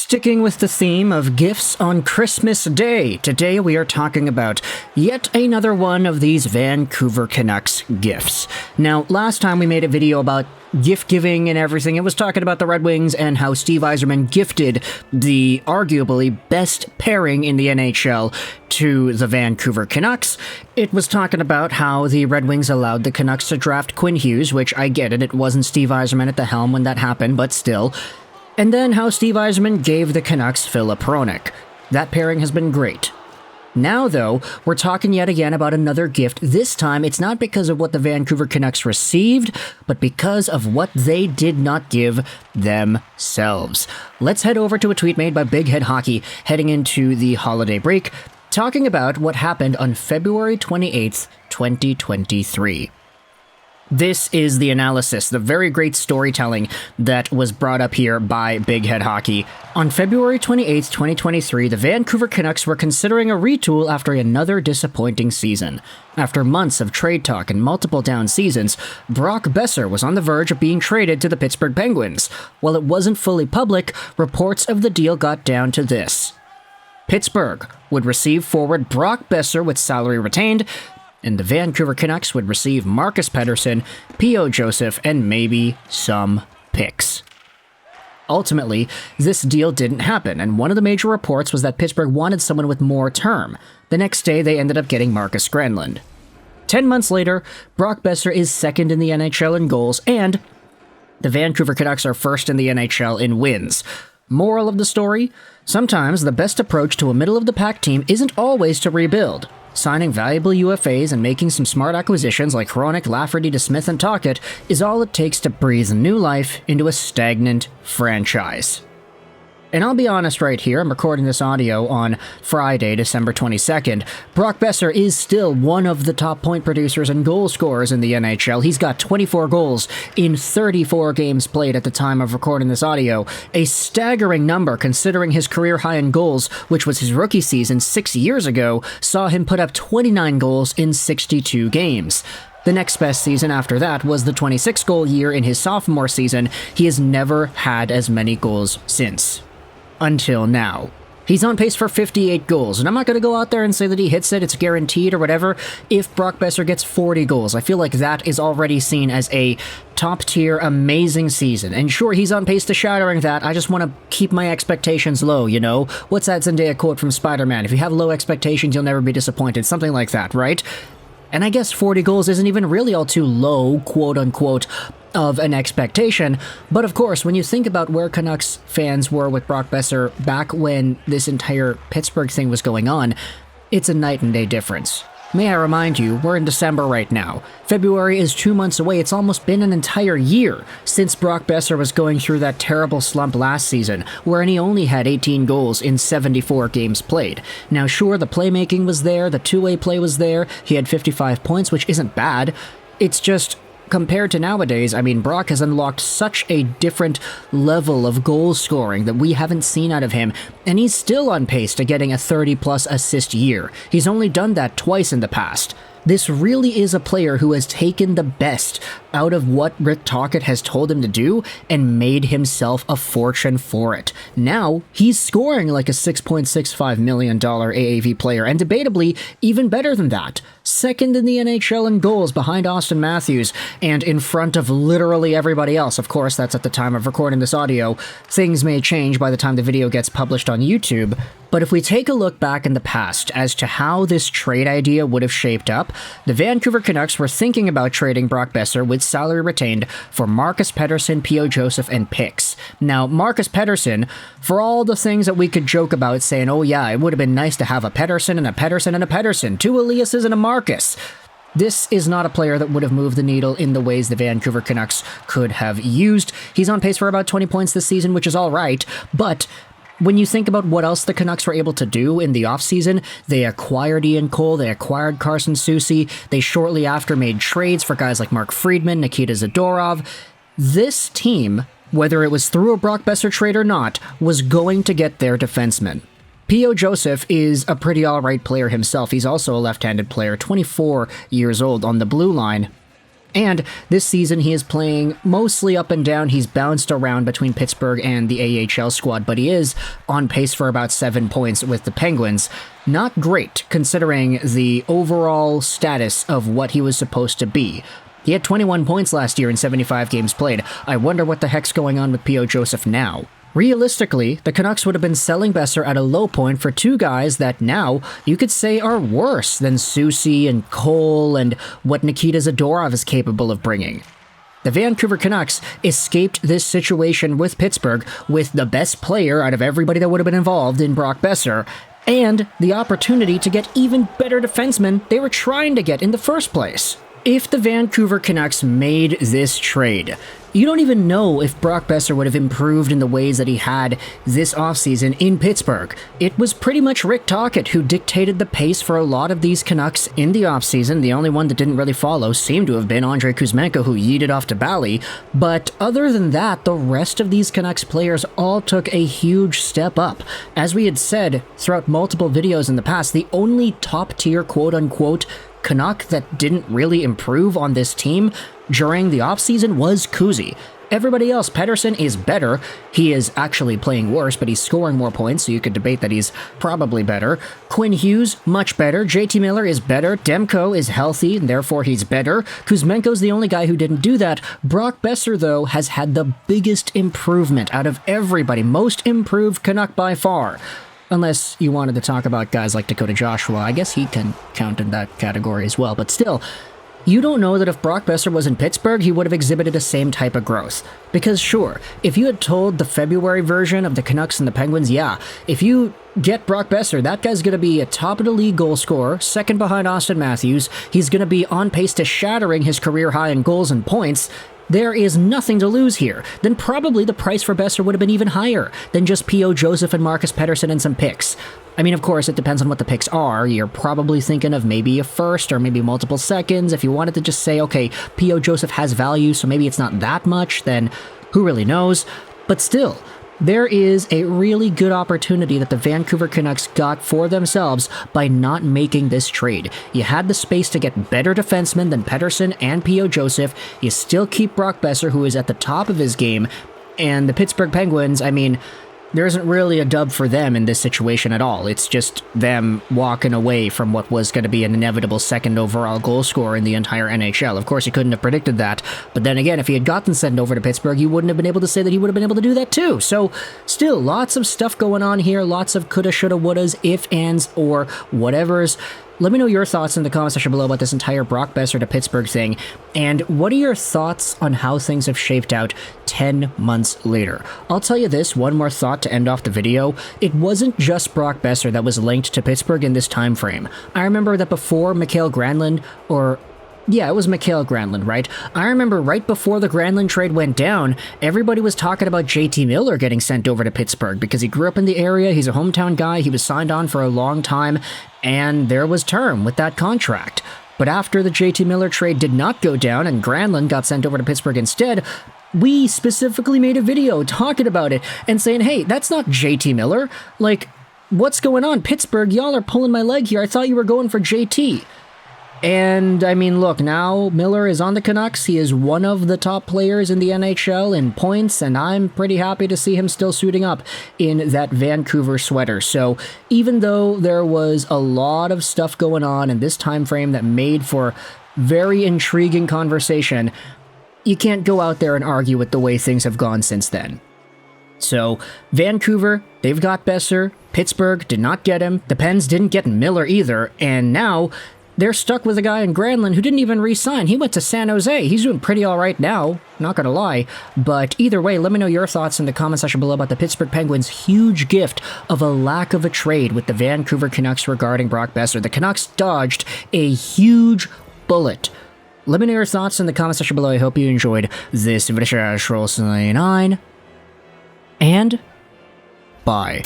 Sticking with the theme of gifts on Christmas Day, today we are talking about yet another one of these Vancouver Canucks gifts. Now, last time we made a video about gift giving and everything, it was talking about the Red Wings and how Steve Yzerman gifted the arguably best pairing in the NHL to the Vancouver Canucks. It was talking about how the Red Wings allowed the Canucks to draft Quinn Hughes, which I get it wasn't Steve Yzerman at the helm when that happened, but still. And then how Steve Yzerman gave the Canucks Filip Hronek. That pairing has been great. Now, though, we're talking yet again about another gift. This time, it's not because of what the Vancouver Canucks received, but because of what they did not give themselves. Let's head over to a tweet made by Big Head Hockey heading into the holiday break, talking about what happened on February 28th, 2023. This is the analysis, the very great storytelling that was brought up here by Big Head Hockey. On February 28, 2023, the Vancouver Canucks were considering a retool after another disappointing season. After months of trade talk and multiple down seasons, Brock Boeser was on the verge of being traded to the Pittsburgh Penguins. While it wasn't fully public, reports of the deal got down to this. Pittsburgh would receive forward Brock Boeser with salary retained, and the Vancouver Canucks would receive Marcus Pettersson, P.O. Joseph, and maybe some picks. Ultimately, this deal didn't happen, and one of the major reports was that Pittsburgh wanted someone with more term. The next day, they ended up getting Marcus Granlund. 10 months later, Brock Boeser is second in the NHL in goals, and the Vancouver Canucks are first in the NHL in wins. Moral of the story? Sometimes the best approach to a middle-of-the-pack team isn't always to rebuild. Signing valuable UFAs and making some smart acquisitions like Hronek, Lafferty, DeSmith, and Tocchet is all it takes to breathe new life into a stagnant franchise. And I'll be honest right here, I'm recording this audio on Friday, December 22nd. Brock Boeser is still one of the top point producers and goal scorers in the NHL. He's got 24 goals in 34 games played at the time of recording this audio. A staggering number considering his career high in goals, which was his rookie season 6 years ago, saw him put up 29 goals in 62 games. The next best season after that was the 26-goal year in his sophomore season. He has never had as many goals since. Until now. He's on pace for 58 goals, and I'm not going to go out there and say that he hits it, it's guaranteed or whatever. If Brock Boeser gets 40 goals, I feel like that is already seen as a top-tier, amazing season. And sure, he's on pace to shattering that, I just want to keep my expectations low, you know? What's that Zendaya quote from Spider-Man? If you have low expectations, you'll never be disappointed. Something like that, right? And I guess 40 goals isn't even really all too low, quote-unquote, of an expectation. But of course, when you think about where Canucks fans were with Brock Boeser back when this entire Pittsburgh thing was going on, it's a night and day difference. May I remind you, we're in December right now. February is 2 months away. It's almost been an entire year since Brock Boeser was going through that terrible slump last season, wherein he only had 18 goals in 74 games played. Now sure, the playmaking was there, the two-way play was there, he had 55 points, which isn't bad. It's just, compared to nowadays, I mean, Brock has unlocked such a different level of goal scoring that we haven't seen out of him, and he's still on pace to getting a 30-plus assist year. He's only done that twice in the past. This really is a player who has taken the best out of what Rick Tocchet has told him to do and made himself a fortune for it. Now, he's scoring like a $6.65 million AAV player, and debatably even better than that. Second in the NHL in goals behind Austin Matthews, and in front of literally everybody else. Of course, that's at the time of recording this audio. Things may change by the time the video gets published on YouTube. But if we take a look back in the past as to how this trade idea would have shaped up, the Vancouver Canucks were thinking about trading Brock Boeser with salary retained for Marcus Pettersson, P.O. Joseph, and picks. Now, Marcus Pettersson, for all the things that we could joke about saying, oh yeah, it would have been nice to have a Pettersson and a Pettersson and a Pettersson, two Eliases and a Marcus. This is not a player that would have moved the needle in the ways the Vancouver Canucks could have used. He's on pace for about 20 points this season, which is all right, but when you think about what else the Canucks were able to do in the offseason, they acquired Ian Cole, they acquired Carson Soucy, they shortly after made trades for guys like Mark Friedman, Nikita Zadorov. This team, whether it was through a Brock Boeser trade or not, was going to get their defensemen. P.O. Joseph is a pretty alright player himself. He's also a left-handed player, 24 years old on the blue line. And this season, he is playing mostly up and down. He's bounced around between Pittsburgh and the AHL squad, but he is on pace for about 7 points with the Penguins. Not great, considering the overall status of what he was supposed to be. He had 21 points last year in 75 games played. I wonder what the heck's going on with P.O. Joseph now. Realistically, the Canucks would have been selling Boeser at a low point for two guys that now you could say are worse than Soucy and Cole and what Nikita Zadorov is capable of bringing. The Vancouver Canucks escaped this situation with Pittsburgh with the best player out of everybody that would have been involved in Brock Boeser, and the opportunity to get even better defensemen they were trying to get in the first place. If the Vancouver Canucks made this trade, you don't even know if Brock Boeser would have improved in the ways that he had this offseason in Pittsburgh. It was pretty much Rick Tocchet who dictated the pace for a lot of these Canucks in the offseason. The only one that didn't really follow seemed to have been Andrei Kuzmenko, who yeeted off to Bally. But other than that, the rest of these Canucks players all took a huge step up. As we had said throughout multiple videos in the past, the only top-tier quote-unquote Canuck that didn't really improve on this team during the offseason was Kuzi. Everybody else, Pettersson is better. He is actually playing worse, but he's scoring more points, so you could debate that he's probably better. Quinn Hughes, much better. JT Miller is better. Demko is healthy, and therefore he's better. Kuzmenko's the only guy who didn't do that. Brock Boeser, though, has had the biggest improvement out of everybody. Most improved Canuck by far. Unless you wanted to talk about guys like Dakota Joshua. I guess he can count in that category as well. But still, you don't know that if Brock Boeser was in Pittsburgh, he would have exhibited the same type of growth. Because sure, if you had told the February version of the Canucks and the Penguins, yeah, if you get Brock Boeser, that guy's going to be a top-of-the-league goal scorer, second behind Austin Matthews, he's going to be on pace to shattering his career high in goals and points, there is nothing to lose here. Then probably the price for Boeser would have been even higher than just P.O. Joseph and Marcus Pettersson and some picks. I mean, of course, it depends on what the picks are. You're probably thinking of maybe a first or maybe multiple seconds. If you wanted to just say, okay, P.O. Joseph has value, so maybe it's not that much, then who really knows? But still, there is a really good opportunity that the Vancouver Canucks got for themselves by not making this trade. You had the space to get better defensemen than Pettersson and P.O. Joseph. You still keep Brock Boeser, who is at the top of his game. And the Pittsburgh Penguins, I mean, there isn't really a dub for them in this situation at all. It's just them walking away from what was going to be an inevitable second overall goal scorer in the entire NHL. Of course, you couldn't have predicted that. But then again, if he had gotten sent over to Pittsburgh, you wouldn't have been able to say that he would have been able to do that too. So still, lots of stuff going on here. Lots of coulda, shoulda, wouldas, if, ands, or whatevers. Let me know your thoughts in the comment section below about this entire Brock Boeser to Pittsburgh thing, and what are your thoughts on how things have shaped out 10 months later? I'll tell you this, one more thought to end off the video. It wasn't just Brock Boeser that was linked to Pittsburgh in this time frame. I remember that before Mikael Granlund, yeah, it was Mikael Granlund, right? I remember right before the Granlund trade went down, everybody was talking about JT Miller getting sent over to Pittsburgh because he grew up in the area, he's a hometown guy, he was signed on for a long time, and there was term with that contract. But after the JT Miller trade did not go down and Granlund got sent over to Pittsburgh instead, we specifically made a video talking about it and saying, hey, that's not JT Miller. Like, what's going on? Pittsburgh, y'all are pulling my leg here. I thought you were going for JT. And, I mean, look, now Miller is on the Canucks. He is one of the top players in the NHL in points, and I'm pretty happy to see him still suiting up in that Vancouver sweater. So, even though there was a lot of stuff going on in this time frame that made for very intriguing conversation, you can't go out there and argue with the way things have gone since then. So, Vancouver, they've got Boeser. Pittsburgh did not get him. The Pens didn't get Miller either, and now they're stuck with a guy in Granlund who didn't even re-sign. He went to San Jose. He's doing pretty all right now, not gonna lie. But either way, let me know your thoughts in the comment section below about the Pittsburgh Penguins' huge gift of a lack of a trade with the Vancouver Canucks regarding Brock Boeser. The Canucks dodged a huge bullet. Let me know your thoughts in the comment section below. I hope you enjoyed this video. And bye.